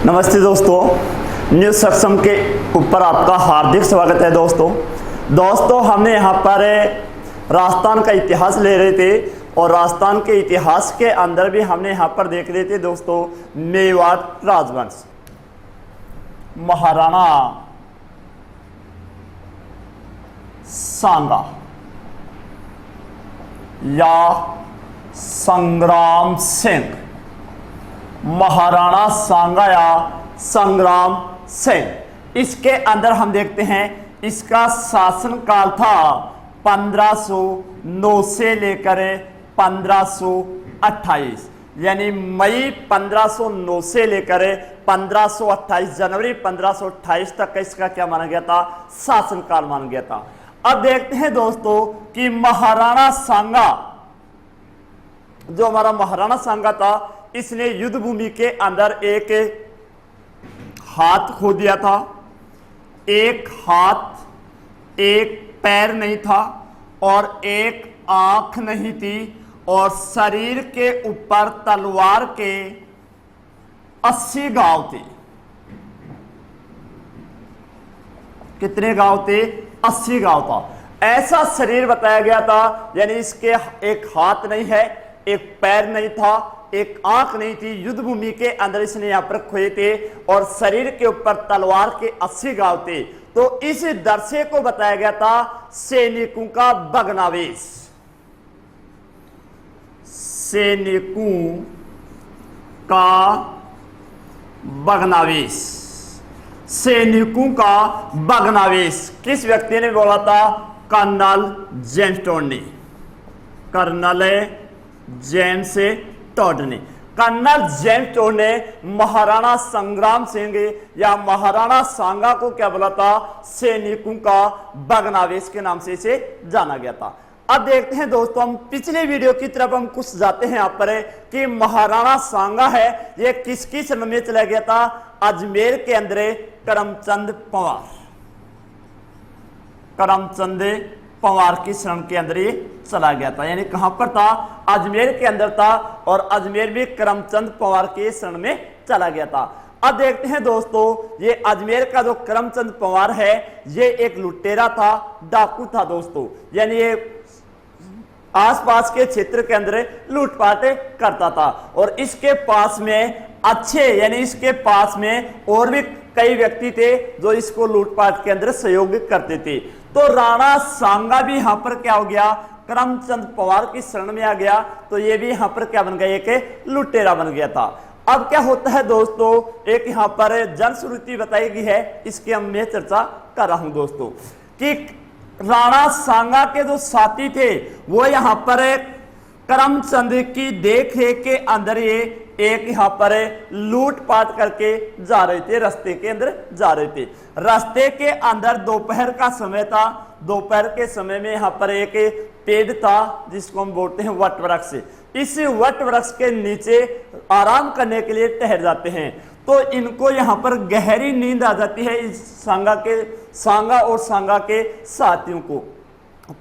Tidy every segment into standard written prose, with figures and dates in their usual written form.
नमस्ते दोस्तों, न्यूज सक्षम के ऊपर आपका हार्दिक स्वागत है। दोस्तों हमने यहाँ पर राजस्थान का इतिहास ले रहे थे और राजस्थान के इतिहास के अंदर भी हमने यहाँ पर देख रहे थे दोस्तों मेवाड़ राजवंश, महाराणा सांगा या संग्राम सिंह, महाराणा सांगा या संग्राम सिंह। इसके अंदर हम देखते हैं इसका शासनकाल था 1509 से लेकर 1528, यानी मई 1509 से लेकर 1528 जनवरी 1528 तक का इसका क्या माना गया था, शासनकाल माना गया था। अब देखते हैं दोस्तों कि महाराणा सांगा, जो हमारा महाराणा सांगा था, इसने युद्ध भूमि के अंदर एक हाथ खो दिया था, एक हाथ एक पैर नहीं था और एक आंख नहीं थी, और शरीर के ऊपर तलवार के 80 घाव थे। कितने घाव थे? 80 घाव था। ऐसा शरीर बताया गया था, यानी इसके एक हाथ नहीं है, एक पैर नहीं था, एक आंख नहीं थी। युद्ध भूमि के अंदर इसने यहां पर खोए थे और शरीर के ऊपर तलवार के 80 घाव थे। तो इस दृश्य को बताया गया था सैनिकों का भग्नावेश, सैनिकों का भग्नावेश, सैनिकों का भग्नावेश। किस व्यक्ति ने बोला था? कर्नल जेम्स टोड ने, कर्नल जेम्स टोड ने। कर्नल जेम्स टोड ने महाराणा संग्राम सिंह या महाराणा सांगा को क्या बोला था? सैनिकों का भग्नावेश के नाम से इसे जाना गया था। अब देखते हैं दोस्तों, हम पिछले वीडियो की तरफ हम कुछ जाते हैं यहाँ पर कि महाराणा सांगा है ये किसकी शरण में चला गया था? अजमेर के अंदर करमचंद पवार, करमचंद पवार की शरण के अंदर ये चला गया था। यानी कहां पर था? अजमेर के अंदर था, और अजमेर भी करमचंद पवार के शरण में चला गया था। अब देखते हैं दोस्तों, ये अजमेर का जो करमचंद पवार है ये एक लुटेरा था, डाकू था दोस्तों। यानी ये आसपास के क्षेत्र के अंदर लूटपाट करता था, और इसके पास में अच्छे, यानी इसके पास में और भी कई व्यक्ति थे जो इसको लूटपाट के अंदर सहयोग करते थे। तो राणा सांगा भी यहां पर क्या हो गया? करमचंद पवार की शरण में आ गया। तो ये भी यहां पर क्या बन गया? एक लुटेरा बन गया था। अब क्या होता है दोस्तों, एक यहां पर जनश्रुति बताई गई है, इसकी हम मैं चर्चा कर रहा हूं दोस्तों, कि राणा सांगा के जो साथी थे वो यहां पर करमचंद की देखरेख के अंदर ये एक यहां पर लूटपाट करके जा रहे थे, रास्ते के अंदर जा रहे थे। रास्ते के अंदर दोपहर का समय था। दोपहर के समय में यहां पर एक पेड़ था जिसको हम बोलते हैं वट वृक्ष। इस वट वृक्ष के नीचे आराम करने के लिए ठहर जाते हैं। तो इनको यहां पर गहरी नींद आ जाती है, इस सांगा और सांगा के साथियों को।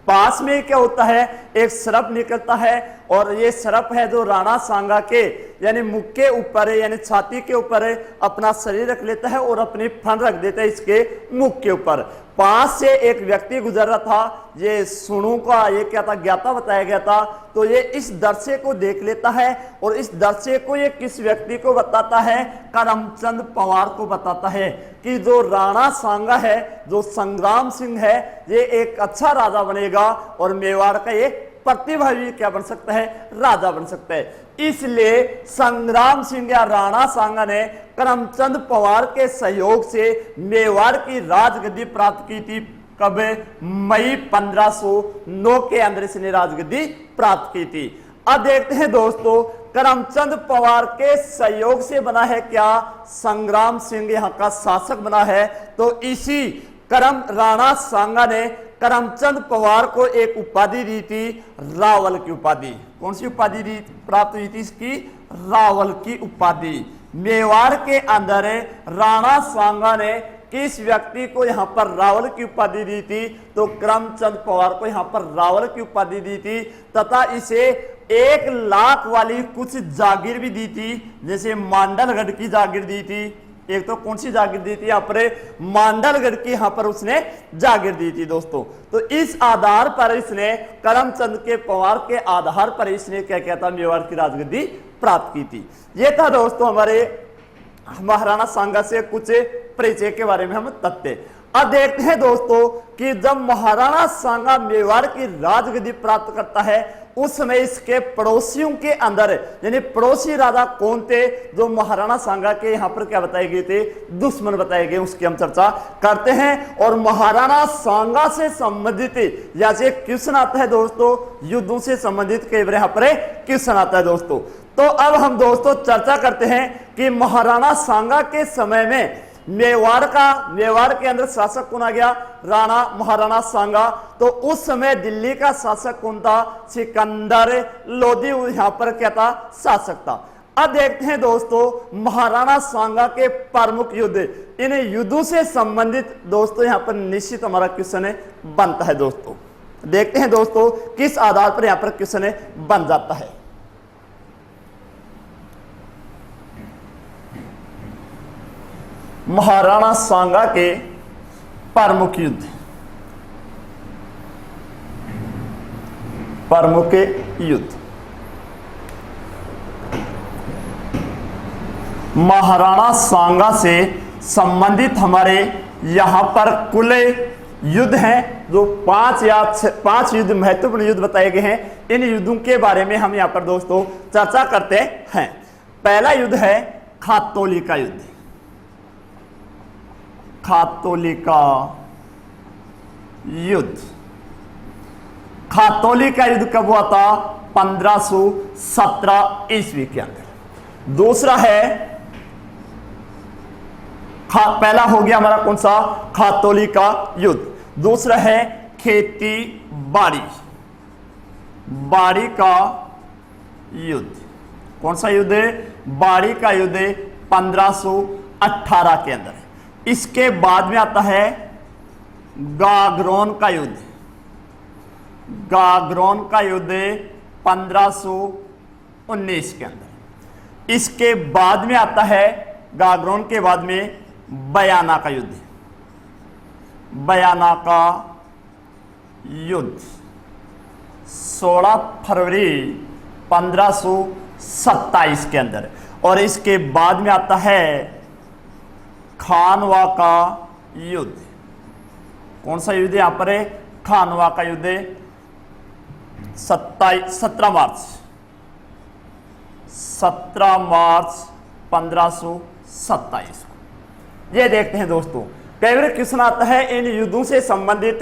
पास में क्या होता है? एक सर्प निकलता है, और ये सर्प है जो राणा सांगा के यानी मुख के ऊपर, यानी छाती के ऊपर अपना शरीर रख लेता है और अपनी फन रख देता है इसके मुख के ऊपर। पास से एक व्यक्ति गुजर रहा था, ये सुणु का ये क्या था? ज्ञाता बताया गया था। तो ये इस दृश्य को देख लेता है, और इस दृश्य को ये किस व्यक्ति को बताता है? करमचंद पवार को बताता है कि जो राणा सांगा है, जो संग्राम सिंह है, ये एक अच्छा राजा बनेगा और मेवाड़ का ये प्रतिभागी क्या बन सकता है? राजा बन सकता है। इसलिए संग्राम सिंह या राणा सांगा ने करमचंद पवार के सहयोग से मेवाड़ की राजगद्दी प्राप्त की थी। कब? मई 1509 के अंदर इसने राजगद्दी प्राप्त की थी। अब देखते हैं दोस्तों, करमचंद पवार के सहयोग से बना है क्या? संग्राम सिंह यहाँ का शासक बना है। तो इसी राणा सांगा ने करमचंद पवार को एक उपाधि दी थी, रावल की उपाधि। कौन सी उपाधि प्राप्त हुई थी इसकी? रावल की उपाधि। मेवाड़ के अंदर राणा सांगा ने किस व्यक्ति को यहां पर रावल की उपाधि दी थी? तो करमचंद पवार को यहां पर रावल की उपाधि दी थी, तथा इसे 1 लाख वाली कुछ जागीर भी दी थी, जैसे मांडलगढ़ की जागीर दी थी, एक तो कौन सी जागीर दी थी यहाँ पर, मांडलगढ़ की यहाँ पर उसने जागीर दी थी दोस्तों। तो इस आधार पर इसने करमचंद के पवार के आधार पर इसने क्या किया था, मेवाड़ की राजगद्दी प्राप्त की थी। ये था दोस्तों हमारे महाराणा सांगा से कुछ परिचय के बारे में हम तथ्य। अब देखते हैं दोस्तों कि जब महाराणा सांगा मेवाड़ की राजगद्दी प्राप्त करता है उस समय इसके पड़ोसियों के अंदर यानी पड़ोसी राजा कौन थे जो महाराणा सांगा के यहाँ पर क्या बताए गए थे, दुश्मन बताए गए, उसकी हम चर्चा करते हैं। और महाराणा सांगा से संबंधित जैसे क्वेश्चन आता है दोस्तों, युद्धों से संबंधित कई बार यहाँ पर क्वेश्चन आता है दोस्तों। तो अब हम दोस्तों चर्चा करते हैं कि महाराणा सांगा के समय में मेवाड़ के अंदर शासक कौन आ गया, राणा महाराणा सांगा। तो उस समय दिल्ली का शासक कौन था, सिकंदर लोदी यहां पर क्या था, शासक था। अब देखते हैं दोस्तों महाराणा सांगा के प्रमुख युद्ध, इन युद्धों से संबंधित दोस्तों यहां पर निश्चित हमारा क्वेश्चन बनता है दोस्तों। देखते हैं दोस्तों किस आधार पर यहां पर क्वेश्चन बन जाता है। महाराणा सांगा के प्रमुख युद्ध, प्रमुख युद्ध। महाराणा सांगा से संबंधित हमारे यहां पर कुल युद्ध हैं जो 5 युद्ध महत्वपूर्ण युद्ध बताए गए हैं। इन युद्धों के बारे में हम यहां पर दोस्तों चर्चा करते हैं। पहला युद्ध है खातौली का युद्ध। खातौली का युद्ध, खातौली का युद्ध कब हुआ था, 1517 ईस्वी के अंदर। दूसरा है पहला हो गया हमारा कौन सा, खातौली का युद्ध। दूसरा है खेती बाड़ी का युद्ध। कौन सा युद्ध है, बाड़ी का युद्ध 1518 के अंदर। इसके बाद में आता है गागरोन का युद्ध। गागरोन का युद्ध 1519 के अंदर। इसके बाद में आता है गागरोन के बाद में बयाना का युद्ध। बयाना का युद्ध 16 फरवरी 1527 के अंदर। और इसके बाद में आता है खानवा का युद्ध। कौन सा युद्ध यहां पर है, खानवा का युद्ध 17 मार्च 1527 को। ये देखते हैं दोस्तों कई बार क्वेश्चन आता है इन युद्धों से संबंधित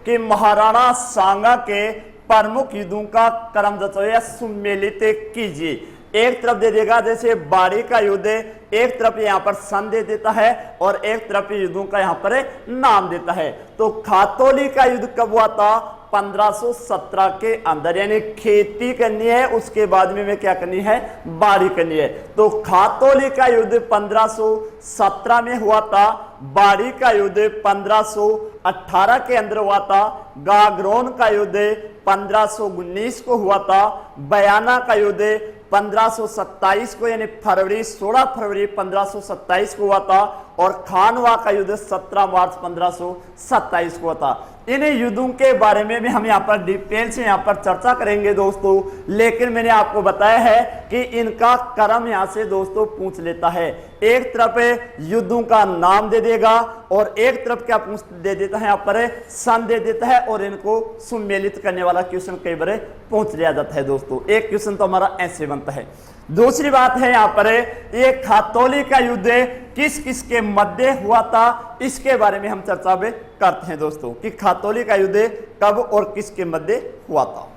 कि महाराणा सांगा के प्रमुख युद्धों का क्रम या सुमेलित कीजिए। एक तरफ दे देगा जैसे बाड़ी का युद्ध, एक तरफ यहां पर सन दे देता है और एक तरफ युद्धों का यहां पर नाम देता है। तो खातौली का युद्ध कब हुआ था, 1517 के अंदर, यानी खेती करनी है उसके बाद में क्या करनी है, बाड़ी करनी है। तो खातौली का युद्ध 1517 में हुआ था, बाड़ी का युद्ध 1518 के अंदर हुआ था, गागरोन का युद्ध 1519 को हुआ था, बयाना का युद्ध 1527 को यानी 16 फरवरी 1527 को हुआ था, और खानवा का युद्ध 17 मार्च 1527 को हुआ था। इन युद्धों के बारे में भी हम यहाँ पर डिटेल से यहाँ पर चर्चा करेंगे दोस्तों, लेकिन मैंने आपको बताया है कि इनका क्रम यहाँ से दोस्तों पूछ लेता है। एक तरफ युद्धों का नाम दे देगा और एक तरफ क्या पूछ दे देता है, यहाँ पर सन दे देता है और इनको सुमेलित करने वाला क्वेश्चन कई बार पूछ लिया जाता है दोस्तों। एक क्वेश्चन तो हमारा ऐसे बनता है। दूसरी बात है यहाँ पर ये खातौली का युद्ध किस किस के मध्य हुआ था, इसके बारे में हम चर्चा में करते हैं दोस्तों कि खातौली का युद्ध कब और किसके मध्य हुआ था।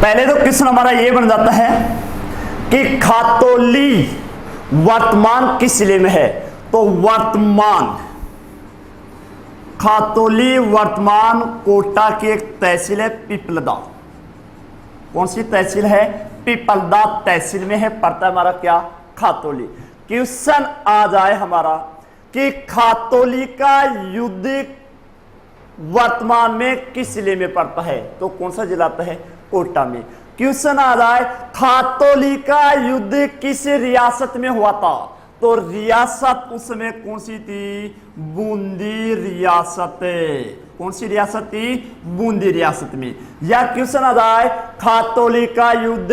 पहले तो क्वेश्चन हमारा ये बन जाता है कि खातौली वर्तमान किस जिले में है, तो वर्तमान खातौली वर्तमान कोटा की एक तहसील है पिपलदा। कौन सी तहसील है, पिपलदा तहसील में है, पड़ता है हमारा क्या, खातौली। क्वेश्चन आ जाए हमारा कि खातौली का युद्ध वर्तमान में किस जिले में पड़ता है, तो कौन सा जिला आता है, कोटा में। क्वेश्चन आ जाए खातौली का युद्ध किस रियासत में हुआ था, तो रियासत उस समय कौन सी थी, बूंदी रियासत। कौन सी रियासत थी, बूंदी रियासत में। या क्वेश्चन आ जाए खातौली का युद्ध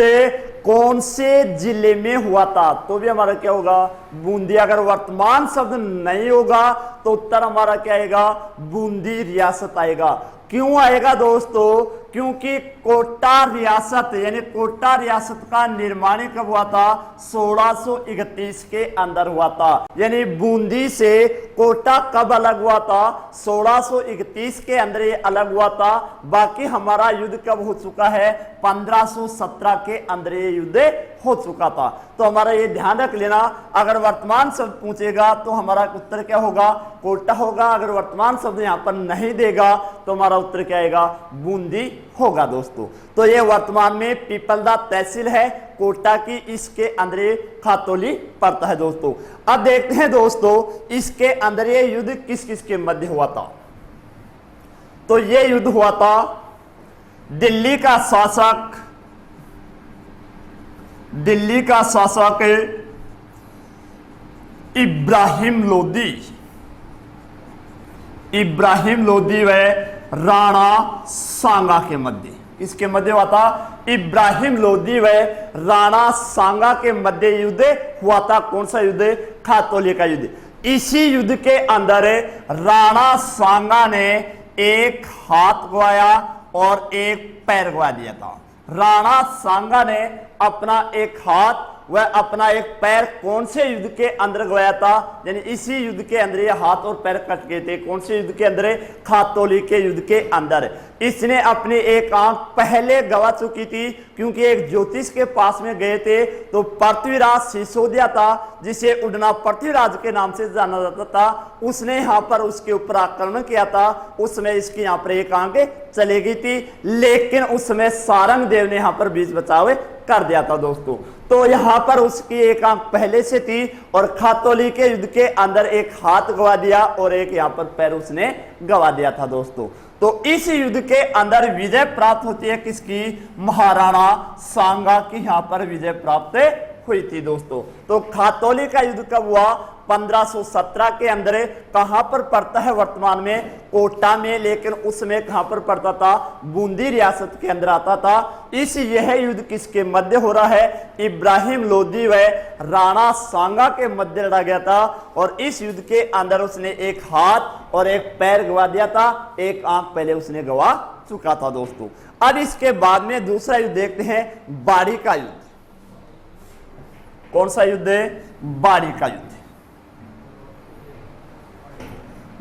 कौन से जिले में हुआ था, तो भी हमारा क्या होगा, बूंदी। अगर वर्तमान शब्द नहीं होगा तो उत्तर हमारा क्या आएगा, बूंदी रियासत आएगा। क्यों आएगा दोस्तों, क्योंकि कोटा रियासत यानी कोटा रियासत का निर्माण कब हुआ था, 1631 के अंदर हुआ था। यानी बूंदी से कोटा कब अलग हुआ था, 1631 के अंदर ये अलग हुआ था। बाकी हमारा युद्ध कब हो चुका है, 1517 के अंदर ये युद्ध हो चुका था। तो हमारा ये ध्यान रख लेना, अगर वर्तमान शब्द पूछेगा तो हमारा उत्तर क्या होगा, कोटा होगा। अगर वर्तमान शब्द यहां पर नहीं देगा तो हमारा उत्तर क्या आएगा, बूंदी होगा दोस्तों। तो ये वर्तमान में पीपलदा तहसील है कोटा की, इसके अंदर ये खातौली पड़ता है दोस्तों। अब देखते हैं दोस्तों इसके अंदर ये युद्ध किस किस के मध्य हुआ था। तो ये युद्ध हुआ था दिल्ली का शासक इब्राहिम लोदी व राणा सांगा के मध्य। इसके मध्य हुआ था इब्राहिम लोदी व राणा सांगा के मध्य युद्ध हुआ था। कौन सा युद्ध, खातौली का युद्ध। इसी युद्ध के अंदर राणा सांगा ने एक हाथ गवाया और एक पैर गवा दिया था। राणा सांगा ने अपना एक हाथ वह अपना एक पैर कौन से युद्ध के अंदर गवाया था, यानी इसी युद्ध के अंदर ये हाथ और पैर कट गए थे। कौन से युद्ध के अंदर, खातौली के युद्ध के अंदर। इसने अपनी एक आंख पहले गवा चुकी थी, क्योंकि एक ज्योतिष के पास में गए थे तो पृथ्वीराज सिसोदिया था, जिसे उड़ना पृथ्वीराज के नाम से जाना जाता था, उसने यहाँ पर उसके ऊपर आक्रमण किया था। उस समय इसकी यहाँ पर एक आंख चली गई थी, लेकिन उस समय सारंग देव ने यहाँ पर बीच बचाव कर दिया था दोस्तों। तो यहां पर उसकी एक आंख पहले से थी और खातौली के युद्ध के अंदर एक हाथ गवा दिया और एक यहां पर पैर उसने गवा दिया था दोस्तों। तो इस युद्ध के अंदर विजय प्राप्त होती है किसकी, महाराणा सांगा की यहां पर विजय प्राप्त हुई थी दोस्तों। तो खातौली का युद्ध कब हुआ, 1517 के अंदर। कहां पर पड़ता है वर्तमान में, कोटा में, लेकिन उसमें कहां पर पड़ता था, बूंदी रियासत के अंदर आता था। यह युद्ध किसके मध्य हो रहा है, इब्राहिम लोदी व राणा सांगा के मध्य लड़ा गया था। और इस युद्ध के अंदर उसने एक हाथ और एक पैर गवा दिया था, एक आंख पहले उसने गवा चुका था दोस्तों। अब इसके बाद में दूसरा युद्ध देखते हैं, बाड़ी का युद्ध। कौन सा युद्ध है, बाड़ी का युद्ध।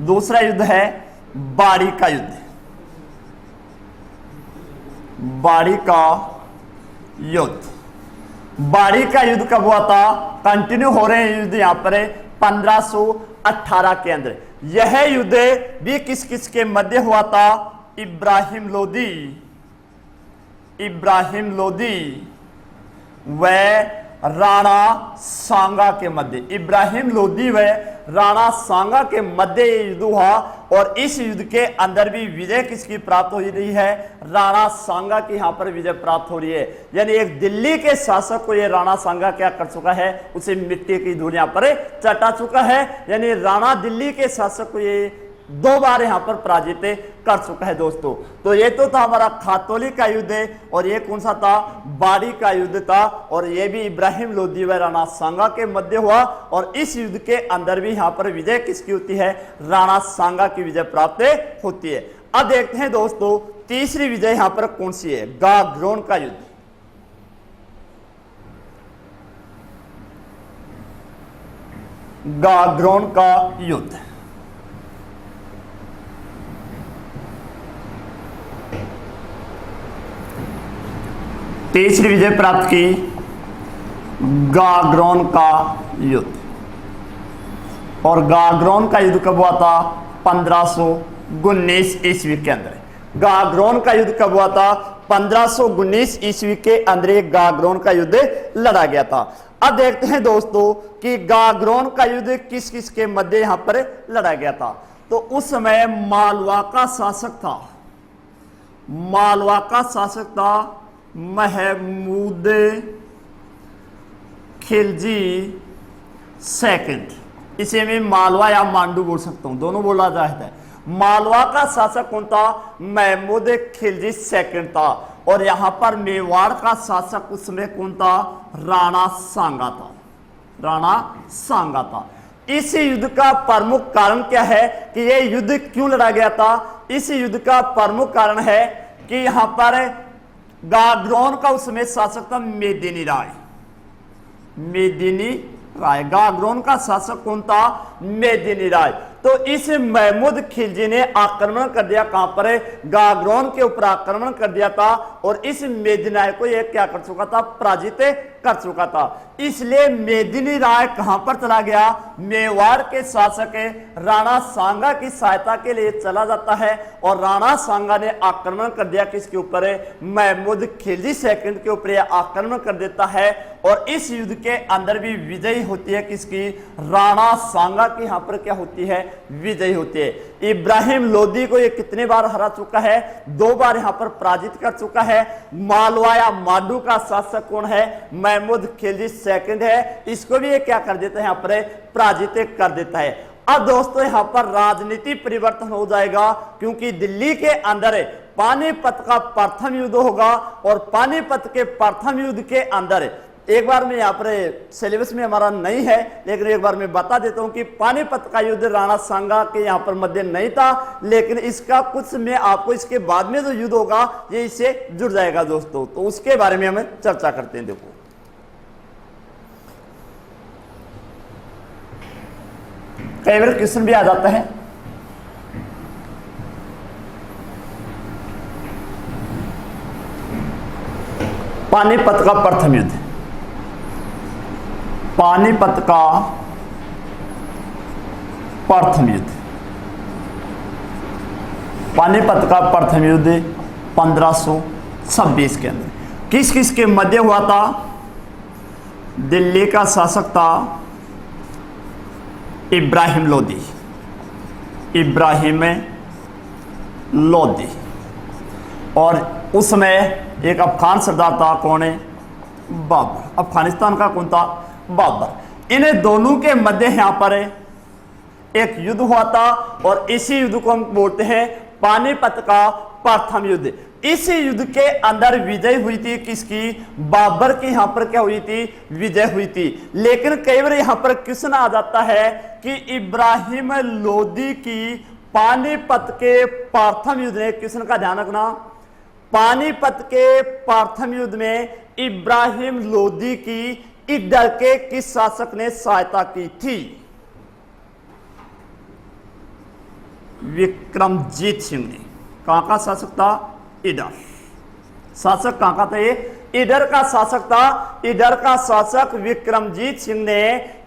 दूसरा युद्ध है बाड़ी का युद्ध। बाड़ी का युद्ध कब हुआ था, कंटिन्यू हो रहे हैं युद्ध यहां पर 1518 के अंदर। यह युद्ध भी किस किस के मध्य हुआ था, इब्राहिम लोदी व राणा सांगा के मध्य। इब्राहिम लोदी व राणा सांगा के मध्य ये युद्ध हुआ और इस युद्ध के अंदर भी विजय किसकी प्राप्त हो रही है, राणा सांगा की यहां पर विजय प्राप्त हो रही है। यानी एक दिल्ली के शासक को ये राणा सांगा क्या कर चुका है, उसे मिट्टी की धूल यहां पर चटा चुका है। यानी राणा दिल्ली के शासक को ये 2 बार यहां पर पराजित कर चुका है दोस्तों। तो ये तो था हमारा खातौली का युद्ध, और ये कौन सा था, बाड़ी का युद्ध था। और ये भी इब्राहिम लोदी व राणा सांगा के मध्य हुआ और इस युद्ध के अंदर भी यहां पर विजय किसकी होती है, राणा सांगा की विजय प्राप्त होती है। अब देखते हैं दोस्तों तीसरी विजय यहां पर कौन सी है, गाग्रोन का युद्ध। गाग्रोन का युद्ध। तीसरी विजय प्राप्त की, गाग्रोन का युद्ध। और गाग्रोन का युद्ध कब हुआ था, 1519 ईस्वी के अंदर। गाग्रोन का युद्ध कब हुआ था, 1519 ईस्वी के अंदर गाग्रोन का युद्ध लड़ा गया था। अब देखते हैं दोस्तों कि गागरोन का युद्ध किस किस के मध्य यहां पर लड़ा गया था। तो उस समय मालवा का शासक था, मालवा का शासक था महमूद खिलजी सेकंड। इसे मैं मालवा या मांडू बोल सकता हूं, दोनों बोला जाता है। मालवा का शासक कौन था? महमूद खिलजी सेकंड था। और यहां पर मेवाड़ का शासक उस समय कौन था? राणा सांगा था, राणा सांगा था। इस युद्ध का प्रमुख कारण क्या है कि यह युद्ध क्यों लड़ा गया था? इस युद्ध का प्रमुख कारण है कि यहां पर गागरोन का उस समय शासक था मेदिनी राय, मेदिनी राय। गागरोन का शासक कौन था? मेदिनी राय। तो इस महमूद खिलजी ने आक्रमण कर दिया, कहां पर? गागरोन के ऊपर आक्रमण कर दिया था और इस मेदिनी राय को यह क्या कर चुका था? पराजित कर चुका था। इसलिए मेदिनी राय कहां पर चला गया? मेवाड़ के शासक राणा सांगा की सहायता के लिए चला जाता है और राणा सांगा ने आक्रमण कर दिया किसके ऊपर? महमूद खिलजी सेकंड के ऊपर आक्रमण कर देता है और इस युद्ध के अंदर भी विजयी होती है किसकी? राणा सांगा की यहां पर क्या होती है? विजयी होती है। इब्राहिम लोदी को ये कितने बार हरा चुका है? 2 बार यहां पर पराजित कर चुका है। मालवा या मांडू का शासक कौन है? महमूद खिलजी सेकंड है। इसको भी ये क्या कर देता है? यहां पर पराजित कर देता है। अब दोस्तों यहां पर राजनीति परिवर्तन हो जाएगा, क्योंकि दिल्ली के अंदर पानीपत का प्रथम युद्ध होगा और पानीपत के प्रथम युद्ध के अंदर एक बार में यहाँ पर सिलेबस में हमारा नहीं है, लेकिन एक बार मैं बता देता हूं कि पानीपत का युद्ध राणा सांगा के यहाँ पर मध्य नहीं था, लेकिन इसका कुछ मैं आपको इसके बाद में जो युद्ध होगा ये इससे जुड़ जाएगा दोस्तों। तो उसके बारे में हम चर्चा करते हैं। देखो कई बार क्वेश्चन भी आ जाता है, पानीपत का प्रथम युद्ध, पानीपत का प्रथम युद्ध, पानीपत का प्रथम युद्ध 1526 के अंदर किस किस के मध्य हुआ था? दिल्ली का शासक था इब्राहिम लोदी, इब्राहिम लोदी। और उस समय एक अफगान सरदार था, कौन है? बाबर। अफगानिस्तान का कौन था? बाबर। इन दोनों के मध्य यहां पर एक युद्ध हुआ था और इसी युद्ध को हम बोलते हैं पानीपत का प्रथम युद्ध। इस युद्ध के अंदर विजय हुई थी किसकी? बाबर की यहां पर क्या हुई थी? विजय हुई थी। लेकिन कई बार यहां पर क्वेश्चन आ जाता है कि इब्राहिम लोदी की पानीपत के प्रथम युद्ध में, क्वेश्चन का ध्यान रखना, पानीपत के प्रथम युद्ध में इब्राहिम लोदी की इधर के किस शासक ने सहायता की थी? विक्रमजीत सिंह ने। कहां का शासक था? इधर। शासक कहां का था? ये इधर का शासक था। इधर का शासक विक्रमजीत सिंह ने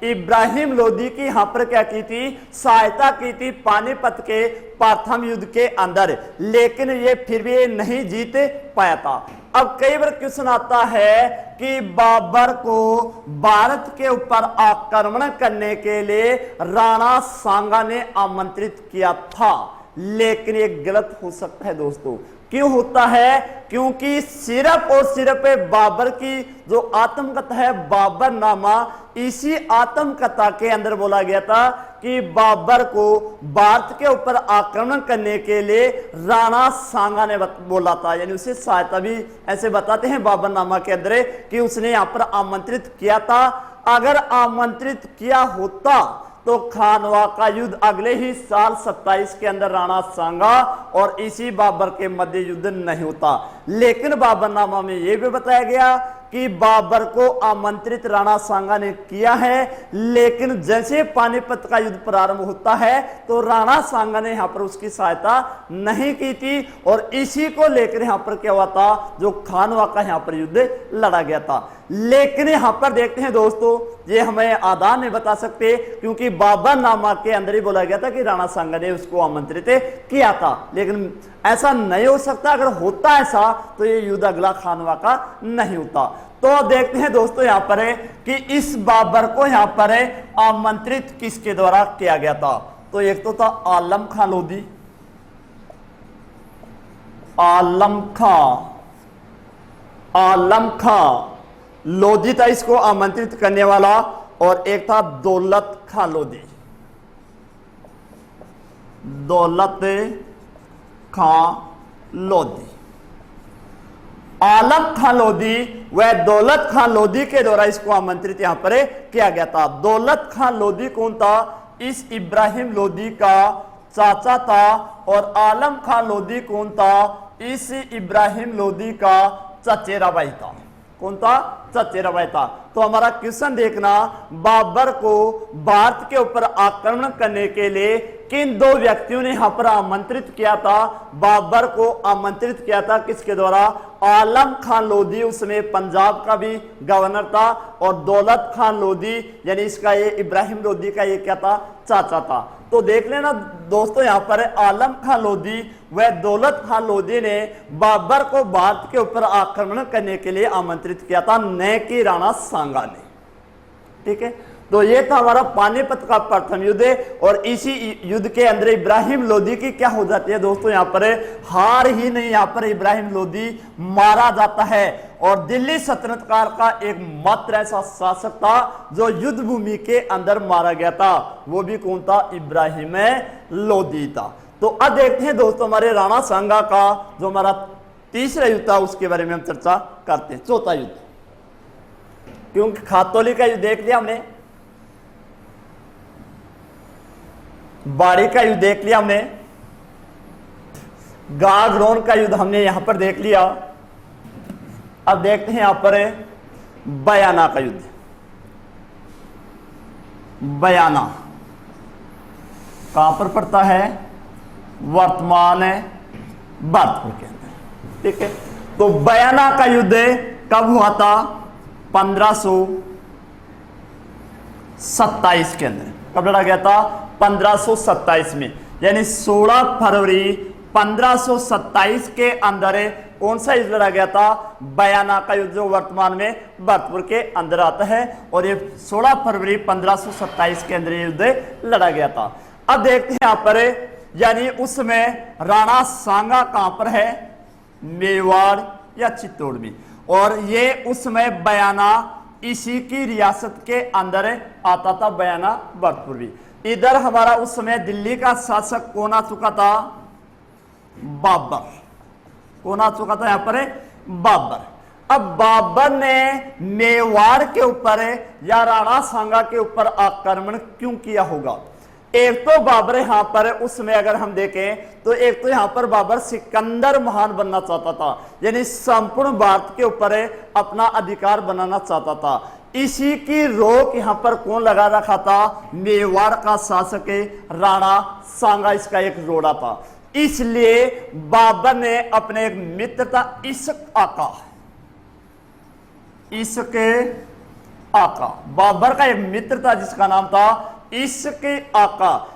इब्राहिम लोदी की यहां पर क्या की थी? सहायता की थी पानीपत के प्रथम युद्ध के अंदर, लेकिन ये फिर भी नहीं जीत पाया था। अब कई बार क्वेश्चन आता है कि बाबर को भारत के ऊपर आक्रमण करने के लिए राणा सांगा ने आमंत्रित किया था, लेकिन ये गलत हो सकता है दोस्तों। क्यों होता है? क्योंकि सिर्फ और सिर्फ बाबर की जो आत्मकथा है बाबरनामा, इसी आत्मकथा के अंदर बोला गया था कि बाबर को भारत के ऊपर आक्रमण करने के लिए राणा सांगा ने बोला था, यानी उसे सहायता भी ऐसे बताते हैं बाबरनामा के अंदर कि उसने यहां पर आमंत्रित किया था। अगर आमंत्रित किया होता तो खानवा का युद्ध अगले ही साल 27 के अंदर राणा सांगा और इसी बाबर के मध्य युद्ध नहीं होता। लेकिन बाबरनामा में यह भी बताया गया कि बाबर को आमंत्रित राणा सांगा ने किया है, लेकिन जैसे पानीपत का युद्ध प्रारंभ होता है तो राणा सांगा ने यहां पर उसकी सहायता नहीं की थी और इसी को लेकर यहां पर क्या हुआ था? जो खानवा का यहां पर युद्ध लड़ा गया था। लेकिन यहां पर देखते हैं दोस्तों, ये हमें आदान नहीं बता सकते, क्योंकि बाबरनामा के अंदर ही बोला गया था कि राणा सांगा ने उसको आमंत्रित किया था, लेकिन ऐसा नहीं हो सकता। अगर होता ऐसा तो ये युद्ध अगला खानवा का नहीं होता। तो देखते हैं दोस्तों यहां पर है कि इस बाबर को यहां पर है आमंत्रित किसके द्वारा किया गया था। तो एक तो था आलम खां लोधी, आलम खां लोधी था इसको आमंत्रित करने वाला, और एक था दौलत खां लोधी, दौलत खां लोधी। आलम खां लोधी व दौलत खां लोधी के द्वारा इसको आमंत्रित यहां पर किया गया था। दौलत खां लोधी कौन था? इस इब्राहिम लोधी का चाचा था। और आलम खां लोधी कौन था? इस इब्राहिम लोधी का चचेरा भाई था। कौन था? चचेरा भाई था। तो हमारा क्वेश्चन देखना, बाबर को भारत के ऊपर आक्रमण करने के लिए किन दो व्यक्तियों ने यहां पर आमंत्रित किया था? बाबर को आमंत्रित किया था किसके द्वारा? आलम खां लोधी, उसमें पंजाब का भी गवर्नर था, और दौलत खां लोधी यानी इसका ये इब्राहिम लोधी का ये क्या था? चाचा था। तो देख लेना दोस्तों यहां पर आलम खां लोधी व दौलत खां लोधी ने बाबर को भारत के ऊपर आक्रमण करने के लिए आमंत्रित किया था, न कि राणा सांगा ने। ठीक है, तो ये था हमारा पानीपत का प्रथम युद्ध है। और इसी युद्ध के अंदर इब्राहिम लोधी की क्या हो जाती है दोस्तों? यहाँ पर हार ही नहीं, यहाँ पर इब्राहिम लोधी मारा जाता है। और दिल्ली सल्तनत काल का एक मात्र ऐसा शासक था जो युद्ध भूमि के अंदर मारा गया था, वो भी कौन था? इब्राहिम लोधी था। तो अब देखते हैं दोस्तों हमारे राणा सांगा का जो हमारा तीसरा युद्ध था, उसके बारे में हम चर्चा करते हैं। चौथा युद्ध, क्योंकि खातौली का युद्ध देख लिया हमने, बाड़ी का युद्ध देख लिया हमने, गागरोन का युद्ध हमने यहां पर देख लिया। अब देखते हैं यहां पर बयाना का युद्ध। बयाना कहां पर पड़ता है? वर्तमान भरतपुर के अंदर। ठीक है, तो बयाना का युद्ध कब हुआ था? 1527 के अंदर। कब लड़ा गया था? 1527 में, यानी 16 फरवरी 1527 के अंदर कौन सा युद्ध लड़ा गया था? बयाना का युद्ध, जो वर्तमान में भरतपुर के अंदर आता है। और ये 16 फरवरी 1527 के अंदर युद्ध लड़ा गया था। अब देखते हैं यहां पर, यानी उसमें राणा सांगा कहां पर है? मेवाड़ या चित्तौड़ में। और ये उसमें बयाना इसी की रियासत के अंदर आता था, बयाना भरतपुर भी। इधर हमारा उस समय दिल्ली का शासक कौन आ चुका था? बाबर। कौन आ चुका था यहां पर? बाबर। अब बाबर ने मेवाड़ के ऊपर या राणा सांगा के ऊपर आक्रमण क्यों किया होगा? एक तो बाबर यहां पर उसमें अगर हम देखें तो एक तो यहां पर बाबर सिकंदर महान बनना चाहता था, यानी संपूर्ण भारत के ऊपर अपना अधिकार बनाना चाहता था। इसी की रोक यहां पर कौन लगा रखा था? मेवाड़ का शासक राणा सांगा, इसका एक रोड़ा था। इसलिए बाबर ने अपने एक मित्र था इश्क आका, बाबर का एक मित्र था जिसका नाम था इश्क आका।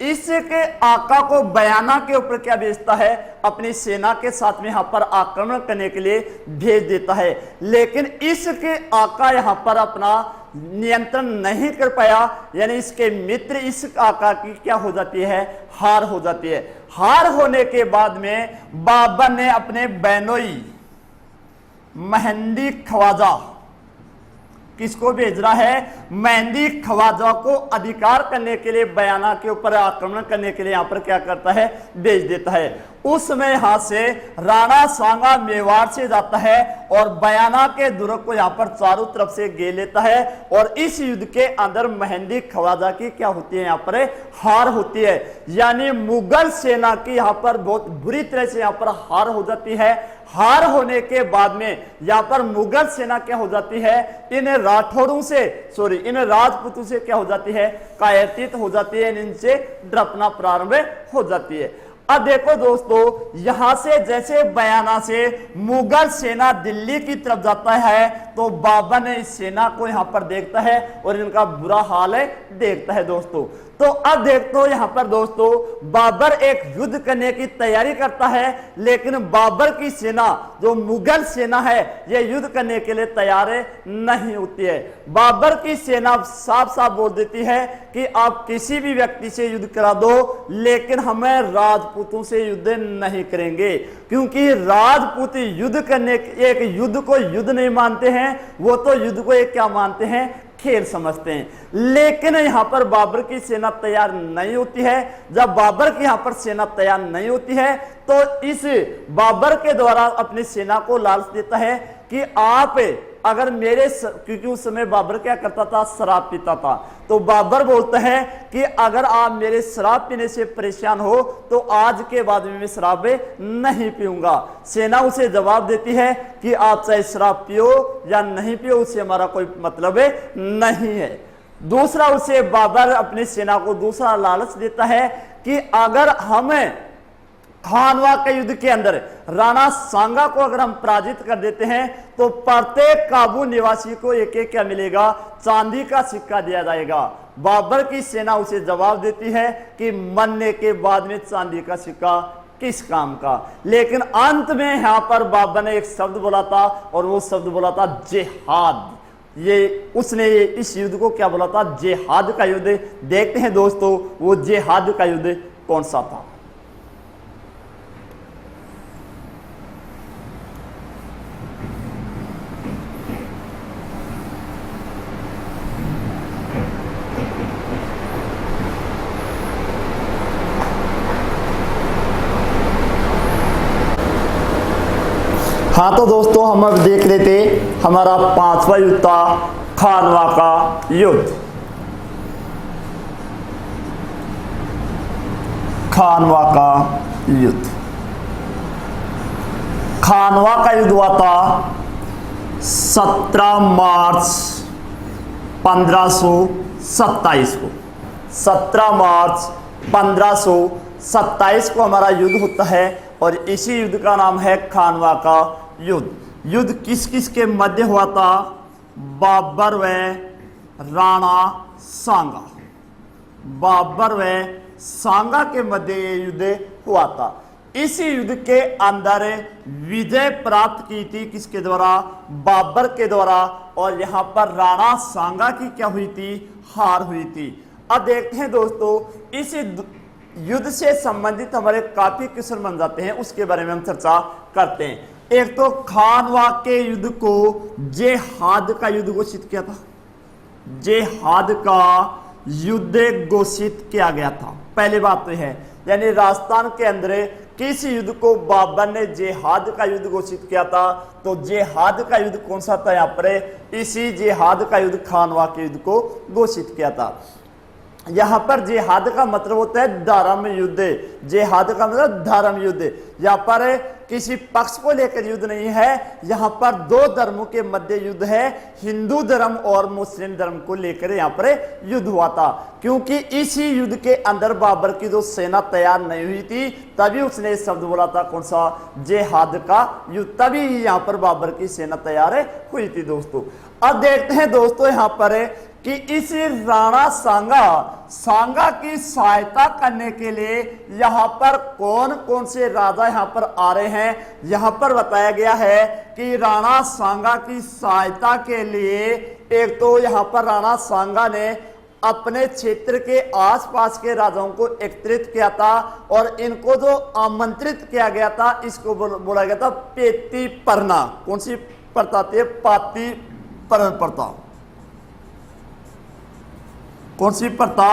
इश्क आका को बयाना के ऊपर क्या भेजता है? अपनी सेना के साथ में यहां पर आक्रमण करने के लिए भेज देता है। लेकिन इश्क आका यहां पर अपना नियंत्रण नहीं कर पाया, यानी इसके मित्र इश्क आका की क्या हो जाती है? हार हो जाती है। हार होने के बाद में बाबर ने अपने बहनोई मेहंदी ख्वाजा, किसको भेज रहा है? मेहंदी ख्वाजा को अधिकार करने के लिए, बयाना के ऊपर आक्रमण करने के लिए यहां पर क्या करता है? भेज देता है। उसमें यहां से राणा सांगा मेवाड़ से जाता है और बयाना के दुर्ग को यहां पर चारों तरफ से घेर लेता है। और इस युद्ध के अंदर मेहंदी ख्वाजा की क्या होती है? यहां पर हार होती है, यानी मुगल सेना की यहां पर बहुत बुरी तरह से यहां पर हार हो जाती है। हार होने के बाद में यहां पर मुगल सेना क्या हो जाती है? इन राठौड़ों से, इन राजपूतों से क्या हो जाती है? कायरतीत हो जाती है, इनसे ड्रपना प्रारंभ हो जाती है। अब देखो दोस्तों, यहां से जैसे बयाना से मुगल सेना दिल्ली की तरफ जाता है तो बाबर ने इस सेना को यहाँ पर देखता है और इनका बुरा हाल है देखता है दोस्तों। तो अब देखते हो यहाँ पर दोस्तों, बाबर एक युद्ध करने की तैयारी करता है, लेकिन बाबर की सेना जो मुगल सेना है यह युद्ध करने के लिए तैयार नहीं होती है। बाबर की सेना साफ साफ बोल देती है कि आप किसी भी व्यक्ति से युद्ध करा दो, लेकिन हमें राजपूतों से युद्ध नहीं करेंगे, क्योंकि राजपूत युद्ध करने एक युद्ध को युद्ध नहीं मानते हैं, वो तो युद्ध को एक क्या मानते हैं, खेल समझते हैं। लेकिन यहां पर बाबर की सेना तैयार नहीं होती है। जब बाबर की यहां पर सेना तैयार नहीं होती है तो इस बाबर के द्वारा अपनी सेना को लालच देता है कि आप अगर मेरे क्योंकि उस समय बाबर क्या करता था, शराब पीता था, तो बाबर बोलता है कि अगर आप मेरे शराब पीने से परेशान हो तो आज के बाद में मैं शराब नहीं पीऊंगा। सेना उसे जवाब देती है कि आप चाहे शराब पियो या नहीं पियो, उससे हमारा कोई मतलब नहीं है। दूसरा, उसे बाबर अपनी सेना को दूसरा लालच देता है कि अगर हमें खानवा के युद्ध के अंदर राणा सांगा को अगर हम पराजित कर देते हैं तो प्रत्येक काबू निवासी को एक एक क्या मिलेगा, चांदी का सिक्का दिया जाएगा। बाबर की सेना उसे जवाब देती है कि मरने के बाद में चांदी का सिक्का किस काम का। लेकिन अंत में यहां पर बाबर ने एक शब्द बोला था और वो शब्द बोला था जिहाद। ये उसने इस युद्ध को क्या बोला था, जिहाद का युद्ध। देखते हैं दोस्तों वो जिहाद का युद्ध कौन सा था। हाँ तो दोस्तों हम अब देख लेते हमारा पांचवा युद्ध था खानवा का युद्ध। खानवा का युद्ध, खानवा का युद्ध हुआ था 17 मार्च 1527 को। 17 मार्च 1527 को हमारा युद्ध होता है और इसी युद्ध का नाम है खानवा का युद्ध। युद्ध किस किस के मध्य हुआ था, बाबर व राणा सांगा। बाबर व सांगा के मध्य ये युद्ध हुआ था। इसी युद्ध के अंदर विजय प्राप्त की थी किसके द्वारा, बाबर के द्वारा, और यहां पर राणा सांगा की क्या हुई थी, हार हुई थी। अब देखते हैं दोस्तों इस युद्ध से संबंधित हमारे काफी क्वेश्चन बन जाते हैं, उसके बारे में हम चर्चा करते हैं। एक तो खानवा के युद्ध को जिहाद का युद्ध घोषित किया था, जिहाद का युद्ध घोषित किया गया था। पहली बात तो है, यानी राजस्थान के अंदर किस युद्ध को बाबर ने जिहाद का युद्ध घोषित किया था, तो जिहाद का युद्ध कौन सा था, यहाँ पर इसी जिहाद का युद्ध खानवा के युद्ध को घोषित किया था। यहां पर जिहाद का मतलब होता है धर्म युद्ध। जिहाद का मतलब धर्म युद्ध। यहां पर किसी पक्ष को लेकर युद्ध नहीं है, यहां पर दो धर्मों के मध्य युद्ध है, हिंदू धर्म और मुस्लिम धर्म को लेकर यहां पर युद्ध हुआ था। क्योंकि इसी युद्ध के अंदर बाबर की जो सेना तैयार नहीं हुई थी, तभी उसने शब्द बोला था कौन सा, जिहाद का युद्ध। तभी यहां पर बाबर की सेना तैयार हुई थी दोस्तों। अब देखते हैं दोस्तों यहां पर कि इस राणा सांगा की सहायता करने के लिए यहां पर कौन कौन से राजा यहां पर आ रहे हैं। यहां पर बताया गया है कि राणा सांगा की सहायता के लिए एक तो यहां पर राणा सांगा ने अपने क्षेत्र के आसपास के राजाओं को एकत्रित किया था और इनको जो आमंत्रित किया गया था इसको बोला गया था पेती परना। कौन सी प्रथा थी, पाती परन प्रथा। कौन सी प्रथा,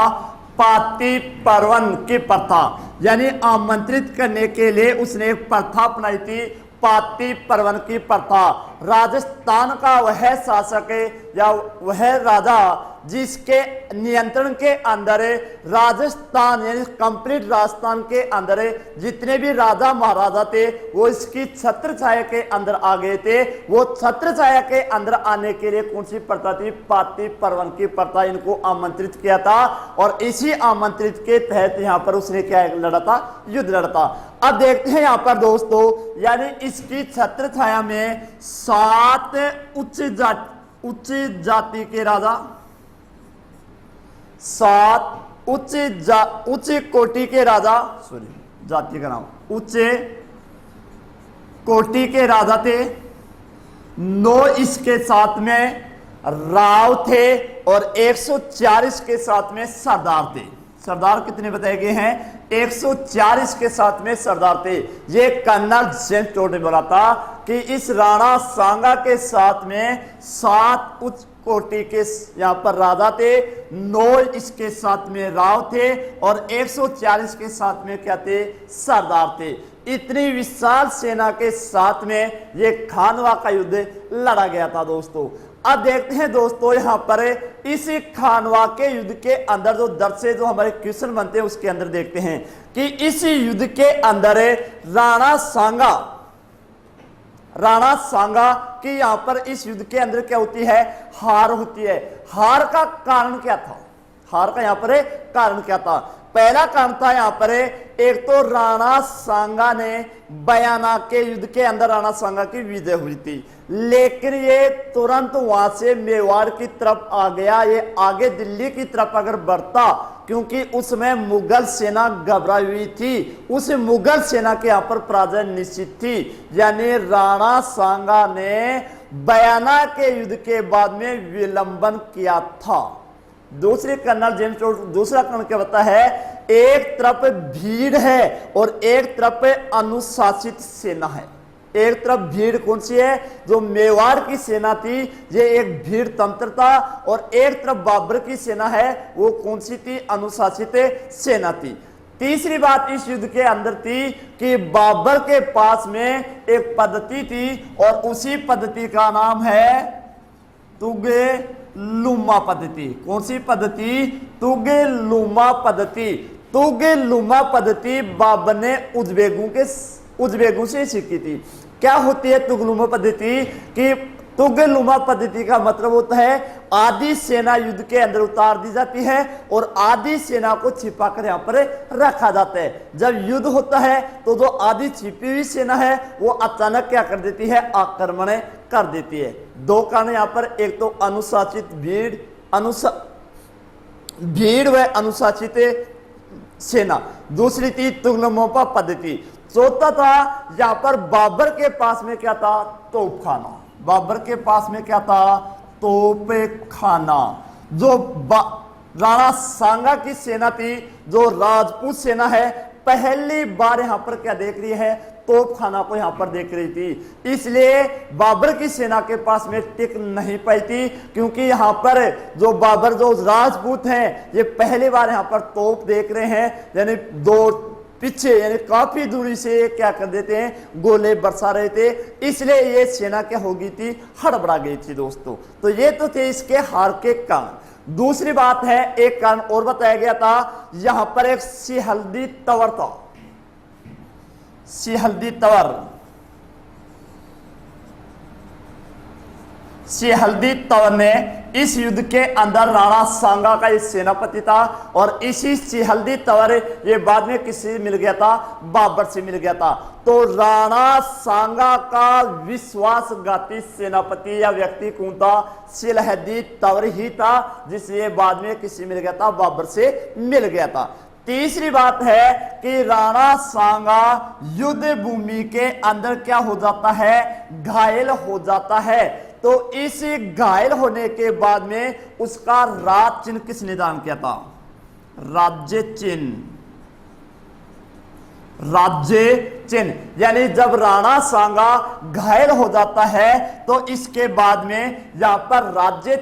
पाती पर्वन की प्रथा, यानी आमंत्रित करने के लिए उसने एक प्रथा अपनाई थी, पाती पर्वन की प्रथा। राजस्थान का वह शासक या वह राजा जिसके नियंत्रण के अंदर राजस्थान यानी कंप्लीट राजस्थान के अंदर जितने भी राजा महाराजा थे वो इसकी छत्र छाया के अंदर आ गए थे। वो छत्र छाया के अंदर आने के लिए कौन सी प्रथा थी? पाती परवन की प्रथा इनको आमंत्रित किया था और इसी आमंत्रित के तहत यहाँ पर उसने क्या लड़ा था? युद्ध लड़ा था। अब देखते हैं यहाँ पर दोस्तों, यानी इसकी छत्र छाया में 7 उच्च जाति के राजा, 7 उच्च कोटि के राजा, सॉरी जाति का नाम, उच्च कोटि के राजा थे। 9 इसके साथ में राव थे और 140 के साथ में सरदार थे। सरदार कितने बताए गए हैं? 140 के साथ में सरदार थे। ये कर्नल जेम्स टोड ने बोला था कि इस राणा सांगा के साथ में 7 उच्च कोटि के यहाँ पर राजा थे, 9 इसके साथ में राव थे और 140 के साथ में क्या थे? सरदार थे। इतनी विशाल सेना के साथ में ये खानवा का युद्ध लड़ा गया था दोस्तों। अब देखते हैं दोस्तों यहाँ पर इसी खानवा के युद्ध के अंदर जो दर्शे जो हमारे क्वेश्चन बनते हैं उसके अंदर देखते हैं कि इसी युद्ध के अंदर राणा सांगा कि यहाँ पर इस युद्ध के अंदर क्या होती है? हार होती है। हार का कारण क्या था? हार का यहाँ पर कारण क्या था? पहला कारण था यहाँ पर एक तो राणा सांगा ने बयाना के युद्ध के अंदर राणा सांगा की विजय हुई थी, लेकिन ये तुरंत वहां से मेवाड़ की तरफ आ गया। ये आगे दिल्ली की तरफ अगर बढ़ता, क्योंकि उसमें मुगल सेना घबराई हुई थी, उस मुगल सेना के यहाँ पर पराजय निश्चित थी। यानी राणा सांगा ने बयाना के युद्ध के बाद में विलंबन किया था। दूसरे कर्नल जेम्स टोड दूसरा कारण क्या बताता है? एक तरफ भीड़ है और एक तरफ अनुशासित सेना है। एक तरफ भीड़ कौन सी है? जो मेवाड़ की सेना थी, ये एक भीड़ तंत्र था, और एक तरफ बाबर की सेना है, वो कौन सी थी? अनुशासित सेना थी। तीसरी बात इस युद्ध के अंदर थी कि बाबर के पास में एक पद्धति थी और उसी पद्धति का नाम है तुगेलुमा पद्धति। कौन सी पद्धति? तुगेलुमा पद्धति। तुगेलुमा पद्धति बाबर ने उज़्बेकों से सीखी थी। क्या होती है तुगेलुमा पद्धति? कि तुगेलुमा पद्धति का मतलब होता है आधी सेना युद्ध के अंदर उतार दी जाती है और आधी सेना को छिपाकर यहाँ पर रखा जाता है। जब युद्ध होता है तो जो आधी छिपी हुई सेना है वो अचानक क्या कर देती है? आक्रमण कर देती है। 2 कारण यहाँ पर, एक तो अनुशासित भीड़ व अनुशासित सेना, दूसरी थी तुगेलुमा पद्धति। चौथा था यहाँ पर बाबर के पास में क्या था? तोपखाना। बाबर के पास में क्या था? तोपखाना। जो राणा सांगा की सेना थी, जो राजपूत सेना है, पहली बार यहाँ पर क्या देख रही है? तोपखाना को यहाँ पर देख रही थी। इसलिए बाबर की सेना के पास में टिक नहीं पाई थी, क्योंकि यहाँ पर जो बाबर जो राजपूत हैं ये पहली बार यहाँ पर तोप देख रहे हैं, यानी 2 पीछे यानी काफी दूरी से क्या कर देते हैं? गोले बरसा रहे थे। इसलिए ये सेना क्या हो गई थी? हड़बड़ा गई थी दोस्तों। तो ये तो थे इसके हार के कारण। दूसरी बात है, एक कारण और बताया गया था, यहां पर एक सिहल्दी तंवर था। सिहल्दी तंवर ने इस युद्ध के अंदर राणा सांगा का एक सेनापति था और इसी सिहल्दी तंवर ये बाद में किससे मिल गया था? बाबर से मिल गया था। तो राणा सांगा का विश्वासघाती सेनापति या व्यक्ति कौन था? सिहल्दी तंवर ही था, जिसे बाद में किससे मिल गया था? बाबर से मिल गया था। तीसरी बात है कि राणा सांगा युद्ध भूमि के अंदर क्या हो जाता है? घायल हो जाता है। तो इस घायल होने के बाद में उसका राज चिन्ह किसने दान किया था? राज्य चिन्ह। यानी जब राणा सांगा घायल हो जाता है तो इसके बाद में यहां पर राज्य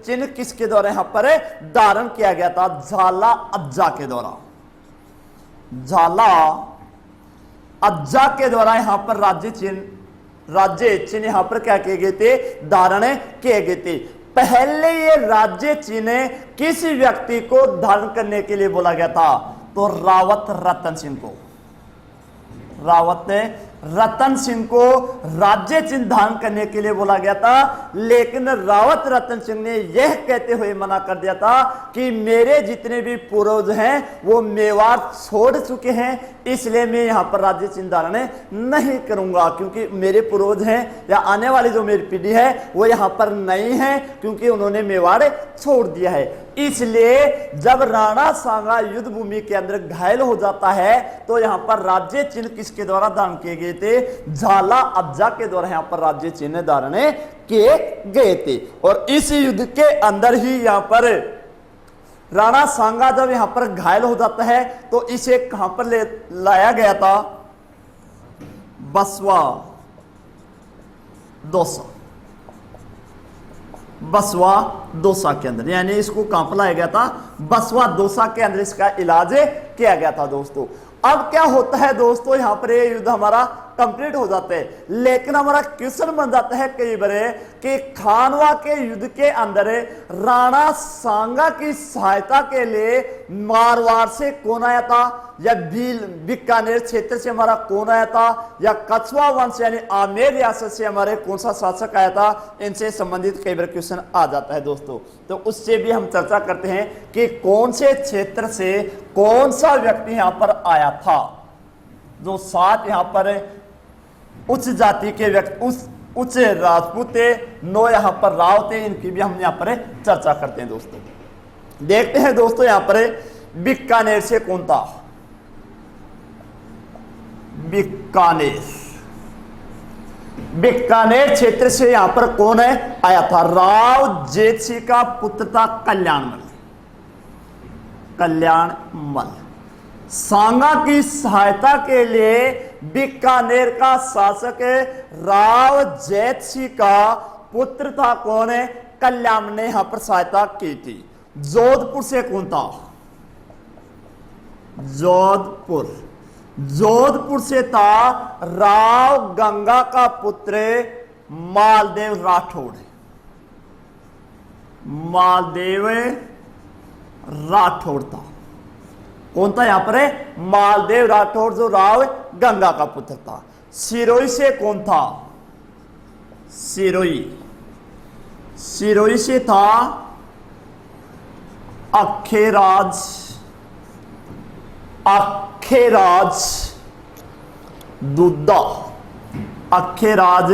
चिन्ह किसके द्वारा यहां पर धारण किया गया था? झाला अज्जा के द्वारा। झाला अज्जा के द्वारा यहां पर राज्य चिन्ह यहां पर क्या किए गए थे? धारण किए गए थे। पहले ये राज्य चिन्ह किस व्यक्ति को धारण करने के लिए बोला गया था? तो रावत रतन सिंह को। रावत रतन सिंह को राज्य चिन्ह धारण करने के लिए बोला गया था, लेकिन रावत रतन सिंह ने यह कहते हुए मना कर दिया था कि मेरे जितने भी पूर्वज हैं वो मेवाड़ छोड़ चुके हैं, इसलिए मैं यहाँ पर राज्य चिन्ह धारण नहीं करूंगा, क्योंकि मेरे पूर्वज हैं या आने वाली जो मेरी पीढ़ी है वो यहाँ पर नहीं है, क्योंकि उन्होंने मेवाड़ छोड़ दिया है। इसलिए जब राणा सांगा युद्ध भूमि के अंदर घायल हो जाता है तो यहाँ पर राज्य चिन्ह किसके द्वारा धारण किए गए थे? झाला अफजा के द्वारा यहाँ पर राज्य चिन्ह धारण किए गए थे। और इस युद्ध के अंदर ही यहाँ पर राणा सांगा जब यहाँ पर घायल हो जाता है तो इसे कहां पर ले लाया गया था? बसवा दौसा। बसवा दौसा के अंदर, यानी इसको कहां पर लाया गया था? बसवा दौसा के अंदर इसका इलाज किया गया था दोस्तों। अब क्या होता है दोस्तों, यहां पर ये युद्ध हमारा कंप्लीट हो जाते हैं, लेकिन हमारा क्वेश्चन बन जाता है कई बार कि खानवा के युद्ध के अंदर राणा सांगा की सहायता के लिए मारवाड़ से कौन आया था, या बीकानेर क्षेत्र से हमारा कौन आया था, या कछवा वंश यानी आमेर रियासत से हमारे कौन सा शासक आया था? इनसे संबंधित कई बार क्वेश्चन आ जाता है दोस्तों। तो उससे भी हम चर्चा करते हैं कि कौन से क्षेत्र से कौन सा व्यक्ति यहां पर आया था। जो 7 यहां पर उच्च जाति के व्यक्ति, उच्च राजपूत थे, 9 यहां पर राव थे, इनकी भी हम यहां पर चर्चा करते हैं दोस्तों। देखते हैं दोस्तों यहां पर बीकानेर से कौन था? बीकानेर, बीकानेर क्षेत्र से यहां पर कौन है आया था? राव जेठ सिंह का पुत्र था कल्याणमल। कल्याणमल सांगा की सहायता के लिए बीकानेर का शासक राव जैत सिंह का पुत्र था कौन है? कल्याण ने यहां पर सहायता की थी। जोधपुर से कौन था? जोधपुर, जोधपुर से था राव गंगा का पुत्र मालदेव राठौड़। मालदेव राठौड़ था। कौन था यहां पर? मालदेव राठौड़, जो राव गंगा का पुत्र था। सिरोही से कौन था? सिरोही, सिरोही से था अखेराज। अखेराज दुद्धा। अखेराज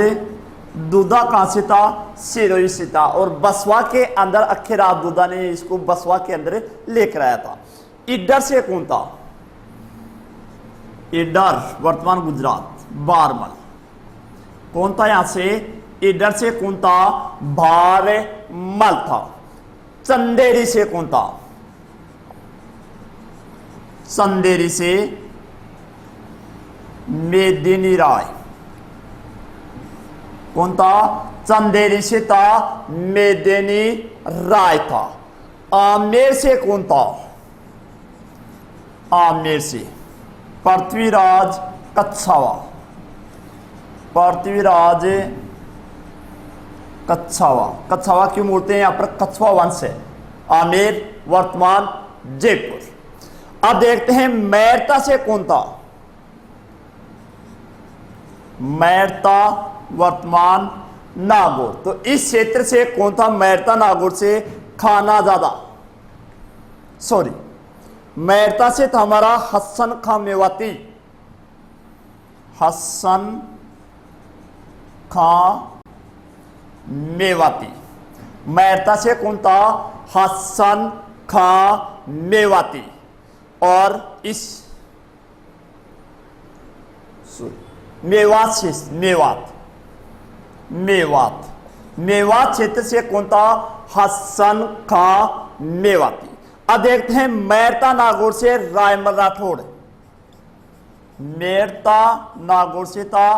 दुद्धा कहां से था? सिरोही से था। और बसवा के अंदर अखेराज दुद्धा ने इसको बसवा के अंदर लेकर आया था। इडर से कौन था? इडर वर्तमान गुजरात, बारमल। कौन था यहां से? इडर से कौन था? भारमल था। चंदेरी से कौन था? चंदेरी से मेदिनी राय। कौन था? चंदेरी से था मेदिनी राय था। आमेर से कौन था? आमेर से पृथ्वीराज कच्छावा। पृथ्वीराज कच्छावा, कच्छावा क्यों बोलते हैं? यहां पर कछवा वंश है। आमेर वर्तमान जयपुर। अब देखते हैं मैरता से कौन था? मैरता वर्तमान नागौर। तो इस क्षेत्र से कौन था? मैरता नागौर से खानाजादा, सॉरी मैरता से था हमारा हसन खां मेवाती। हसन खां मेवाती। मैरता से कौन था? हसन खां मेवाती। और इस मेवात से, मेवात, मेवात, मेवात क्षेत्र से कौन था? हसन खां मेवाती। अब देखते हैं मैरता नागौर से रायमल राठौड़। मैरता नागौर से था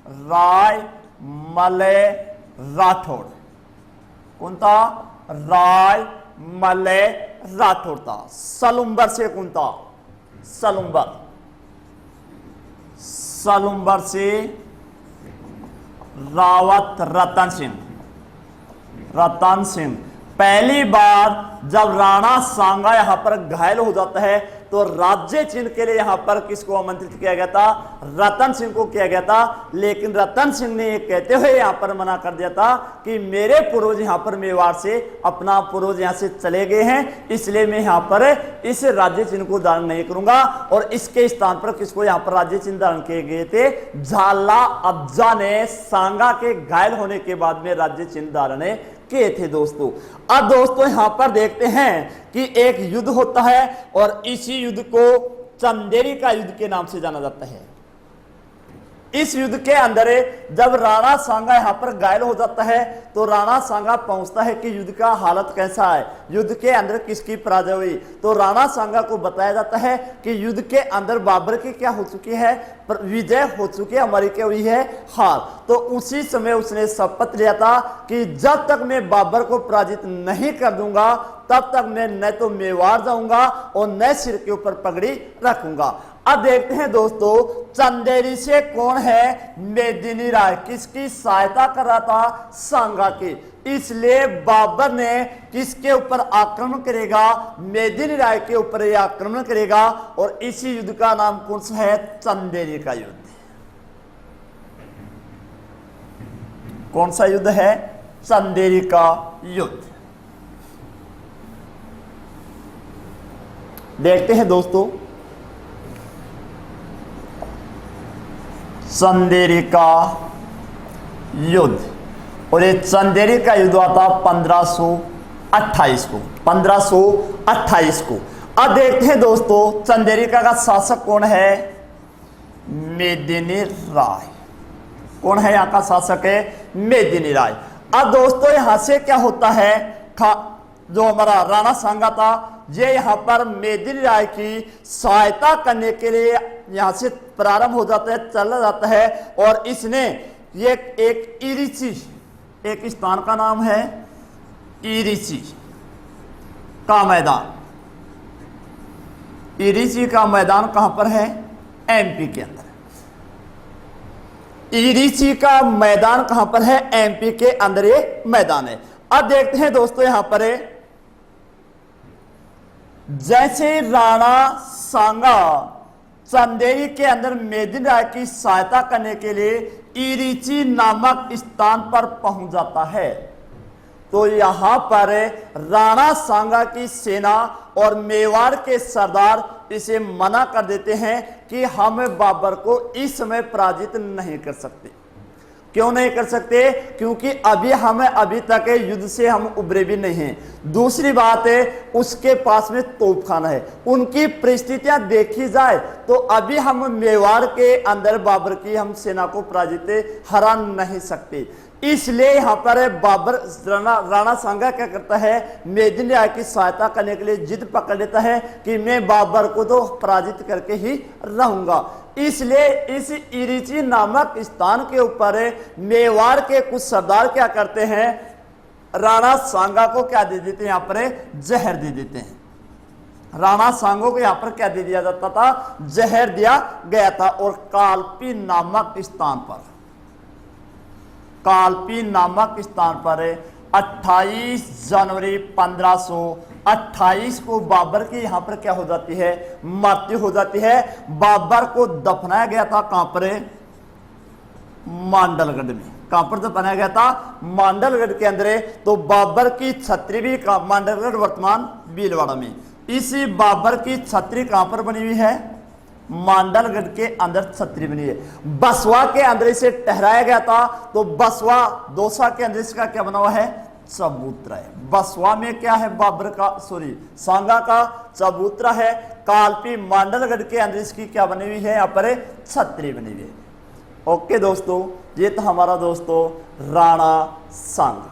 रायमल राठौड़। कौन था? रायमल राठौड़ था। सलुम्बर से कौन था? सलुम्बर, सलुम्बर से रावत रतन सिंह। रतन सिंह। पहली बार जब राणा सांगा यहां पर घायल हो जाता है तो राज्य चिन्ह के लिए यहां पर किसको आमंत्रित किया गया था? रतन सिंह को किया गया था। लेकिन रतन सिंह ने ये कहते हुए यहां पर मना कर दिया था कि मेरे पूर्वज यहां पर मेवाड़ से अपना पूर्वज यहां से चले गए हैं, इसलिए मैं यहां पर इस राज्य चिन्ह को धारण नहीं करूंगा। और इसके स्थान पर किसको यहां पर राज्य चिन्ह धारण किए गए थे? झाला अज्जा ने सांगा के घायल होने के बाद में राज्य चिन्ह धारण किए थे दोस्तों। अब दोस्तों यहां पर देखते हैं कि एक युद्ध होता है और इसी युद्ध को चंदेरी का युद्ध के नाम से जाना जाता है। इस युद्ध के अंदर जब राणा सांगा यहां पर घायल हो जाता है तो राणा सांगा पहुंचता है कि युद्ध का हालत कैसा है, युद्ध के अंदर किसकी पराजय हुई। तो राणा सांगा को बताया जाता है कि युद्ध के अंदर बाबर की क्या हो चुकी है? विजय हो चुकी है, हमारी क्या हुई है? हार। तो उसी समय उसने शपथ लिया था कि जब तक मैं बाबर को पराजित नहीं कर दूंगा तब तक मैं न तो मेवाड़ जाऊंगा और न सिर के ऊपर पगड़ी रखूंगा। अब देखते हैं दोस्तों चंदेरी से कौन है? मेदिनी राय। किसकी सहायता कर रहा था? सांगा की। इसलिए बाबर ने किसके ऊपर आक्रमण करेगा? मेदिनी राय के ऊपर यह आक्रमण करेगा और इसी युद्ध का नाम कौन सा है? चंदेरी का युद्ध। कौन सा युद्ध है? चंदेरी का युद्ध। देखते हैं दोस्तों चंदेरी का युद्ध। और ये चंदेरी का युद्ध हुआ था 1528 को। 1528 को। अब देखते हैं दोस्तों चंदेरी का शासक कौन है? मेदिनी राय। कौन है यहाँ का शासक? है मेदिनी राय। अब दोस्तों यहां से क्या होता है? जो हमारा राणा सांगा था ये यहाँ पर मेदिनी राय की सहायता करने के लिए यहां से प्रारंभ हो जाता है, चला जाता है। और इसने ये एक इरिची, एक स्थान का नाम है इरिची का मैदान। इरिची का मैदान कहां पर है? एमपी के अंदर। इरिची का मैदान कहां पर है? एमपी के अंदर ये मैदान है। अब देखते हैं दोस्तों यहां पर जैसे राणा सांगा चंदेरी के अंदर मेदिनी राय की सहायता करने के लिए इरिची नामक स्थान पर पहुंच जाता है तो यहां पर राणा सांगा की सेना और मेवाड़ के सरदार इसे मना कर देते हैं कि हम बाबर को इस समय पराजित नहीं कर सकते। क्यों नहीं कर सकते? क्योंकि अभी तक युद्ध से हम उभरे भी नहीं हैं। दूसरी बात है उसके पास में तोपखाना है। उनकी परिस्थितियां देखी जाए तो अभी हम मेवाड़ के अंदर बाबर की हम सेना को पराजित हरा नहीं सकते। इसलिए यहां पर बाबर राणा सांगा क्या करता है? मेदिनी राय की सहायता करने के लिए जिद पकड़ लेता है कि मैं बाबर को तो पराजित करके ही रहूंगा। इसलिए इस इरिची नामक स्थान के ऊपर मेवाड़ के कुछ सरदार क्या करते हैं? राणा सांगा को क्या दे देते हैं? यहां पर जहर दे देते हैं। राणा सांगा को यहां पर क्या दे दिया जाता था? जहर दिया गया था। और कालपी नामक स्थान पर 28 जनवरी 1528 को बाबर की यहां पर क्या हो जाती है? मृत्यु हो जाती है। बाबर को दफनाया गया था कहां पर? मांडलगढ़ में। कहां पर दफनाया गया था? मांडलगढ़ के अंदर। तो बाबर की छतरी भी मांडलगढ़ वर्तमान भीलवाड़ा में। इसी बाबर की छतरी कहां पर बनी हुई है? मांडलगढ़ के अंदर छतरी बनी है। बसवा के अंदर इसे ठहराया गया था तो बसवा दौसा के अंदर इसका क्या बना हुआ है? चबूतरा है। बसवा में क्या है? बाबर का सांगा का चबूतरा है। कालपी मांडलगढ़ के अंदर इसकी क्या बनी हुई है? यहाँ पर छतरी बनी हुई है। ओके दोस्तों, ये तो हमारा दोस्तों राणा सांगा।